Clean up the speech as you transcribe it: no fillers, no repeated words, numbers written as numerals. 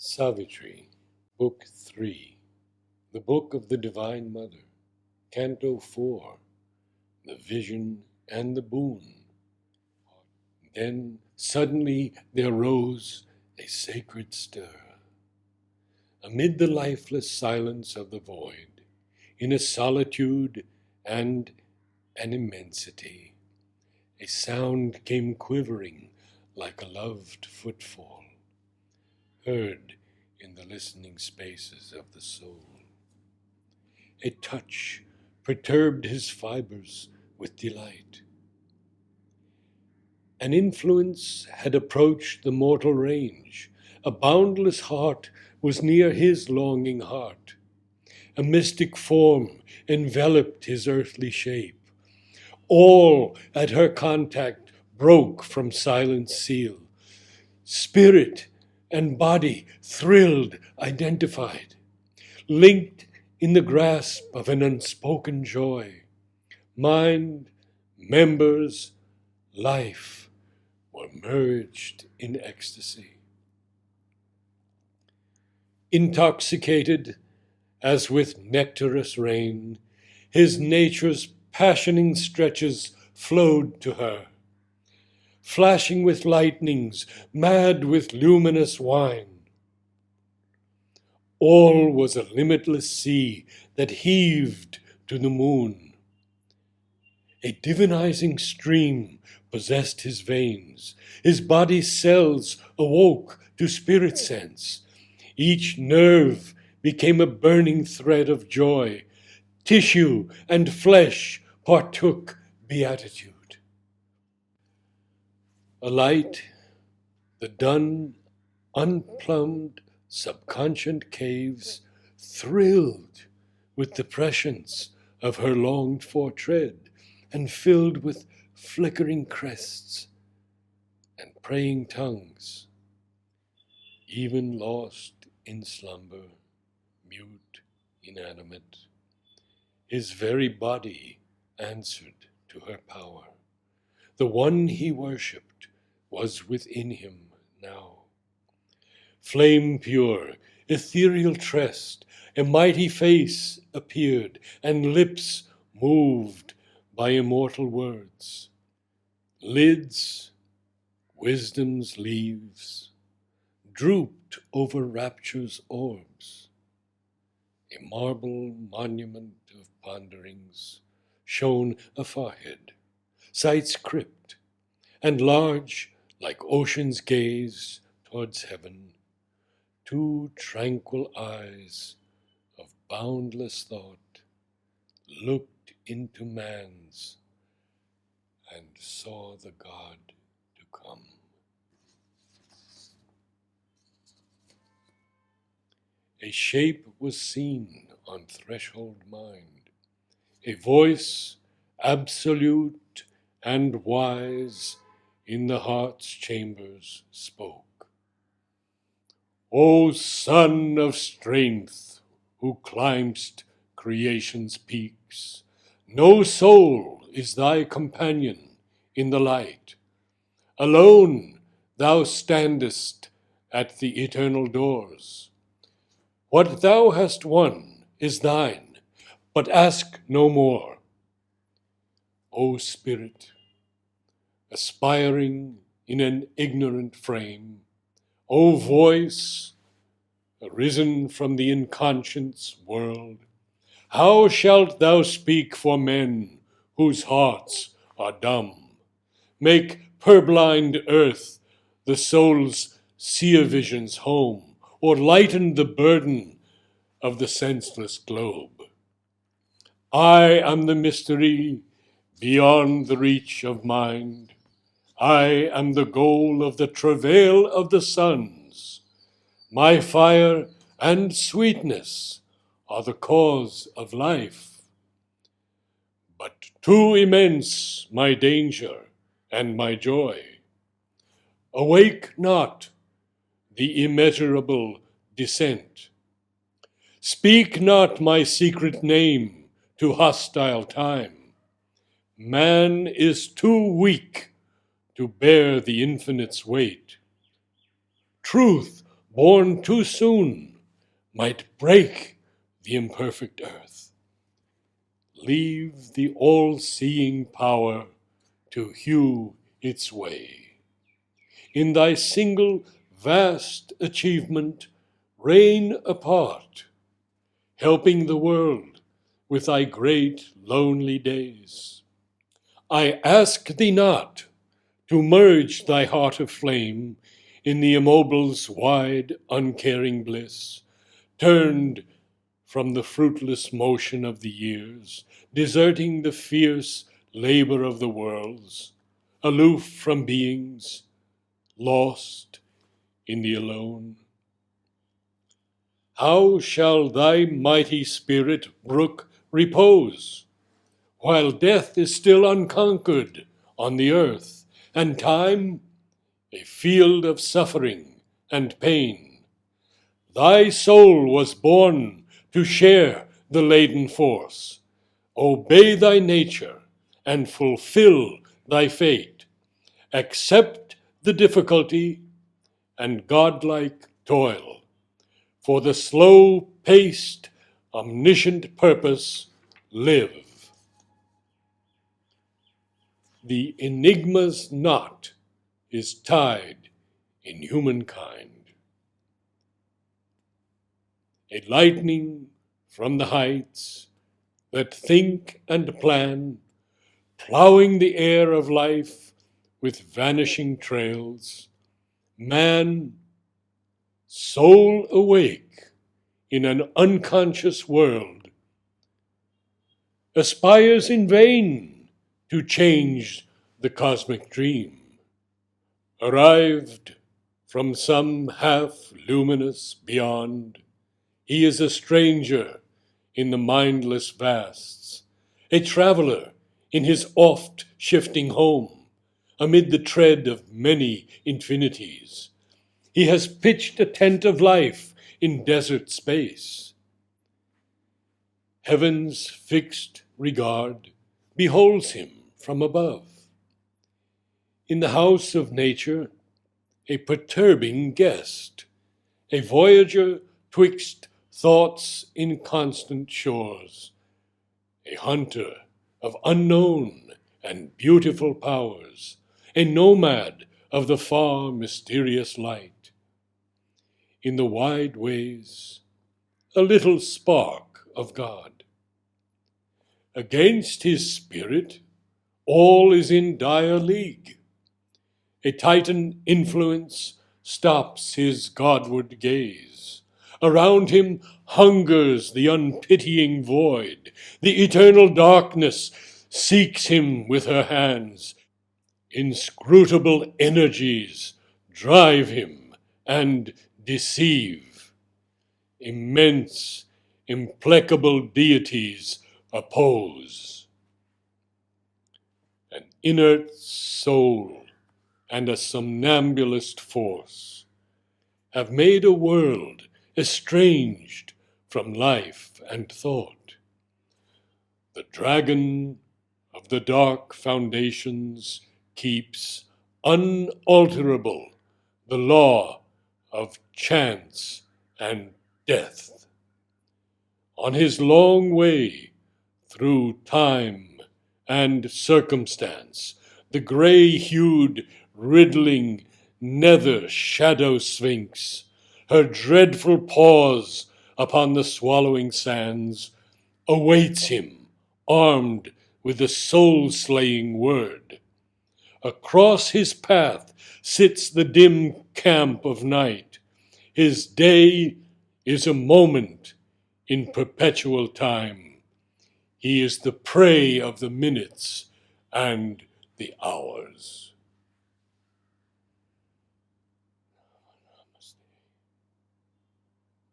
Savitri, Book 3, the Book of the Divine Mother, Canto 4, the Vision and the Boon. Then suddenly there rose a sacred stir. Amid the lifeless silence of the void, in a solitude and an immensity, a sound came quivering like a loved footfall, heard in the listening spaces of the soul. A touch perturbed his fibers with delight. An influence had approached the mortal range. A boundless heart was near his longing heart. A mystic form enveloped his earthly shape. All at her contact broke from silence seal. Spirit and body thrilled, identified, linked in the grasp of an unspoken joy. Mind, members, life were merged in ecstasy. Intoxicated as with nectarous rain, his nature's passioning stretches flowed to her, flashing with lightnings, mad with luminous wine. All was a limitless sea that heaved to the moon. A divinizing stream possessed his veins. His body's cells awoke to spirit sense. Each nerve became a burning thread of joy. Tissue and flesh partook beatitude. A light, the dun, unplumbed, subconscious caves thrilled with the prescience of her longed-for tread, and filled with flickering crests and praying tongues, even lost in slumber, mute, inanimate. His very body answered to her power. The one he worshipped was within him now. Flame pure, ethereal tressed, a mighty face appeared, and lips moved by immortal words. Lids, wisdom's leaves, drooped over rapture's orbs. A marble monument of ponderings shone afarhead, sight's crypt, and large, like ocean's gaze towards heaven, two tranquil eyes of boundless thought looked into man's and saw the God to come. A shape was seen on threshold mind, a voice absolute and wise in the heart's chambers spoke. O Son of strength, who climb'st creation's peaks, no soul is thy companion in the light. Alone thou standest at the eternal doors. What thou hast won is thine, but ask no more. O Spirit, aspiring in an ignorant frame, O voice, arisen from the inconscious world, how shalt thou speak for men whose hearts are dumb? Make purblind earth the soul's seer vision's home, or lighten the burden of the senseless globe. I am the mystery beyond the reach of mind. I am the goal of the travail of the suns. My fire and sweetness are the cause of life. But too immense my danger and my joy. Awake not the immeasurable descent. Speak not my secret name to hostile time. Man is too weak to bear the infinite's weight. Truth born too soon, might break the imperfect earth. Leave the all-seeing power to hew its way. In thy single vast achievement, reign apart, helping the world with thy great lonely days. I ask thee not to merge thy heart of flame in the immobile's wide, uncaring bliss, turned from the fruitless motion of the years, deserting the fierce labor of the worlds, aloof from beings, lost in the alone. How shall thy mighty spirit brook repose, while death is still unconquered on the earth, and time a field of suffering and pain? Thy soul was born to share the laden force. Obey thy nature and fulfill thy fate. Accept the difficulty and godlike toil, for the slow-paced, omniscient purpose live. The enigma's knot is tied in humankind. A lightning from the heights that think and plan, plowing the air of life with vanishing trails. Man, soul awake in an unconscious world, aspires in vain to change the cosmic dream. Arrived from some half-luminous beyond, he is a stranger in the mindless vasts, a traveler in his oft-shifting home, amid the tread of many infinities. He has pitched a tent of life in desert space. Heaven's fixed regard beholds him from above. In the house of nature, a perturbing guest, a voyager twixt thoughts inconstant shores, a hunter of unknown and beautiful powers, a nomad of the far mysterious light. In the wide ways, a little spark of God. Against his spirit, all is in dire league. A Titan influence stops his Godward gaze. Around him hungers the unpitying void. The eternal darkness seeks him with her hands. Inscrutable energies drive him and deceive. Immense, implacable deities oppose. An inert soul and a somnambulist force have made a world estranged from life and thought. The dragon of the dark foundations keeps unalterable the law of chance and death. On his long way through time and circumstance, the gray-hued, riddling nether shadow sphinx, her dreadful paws upon the swallowing sands, awaits him, armed with the soul-slaying word. Across his path sits the dim camp of night. His day is a moment in perpetual time. He is the prey of the minutes and the hours.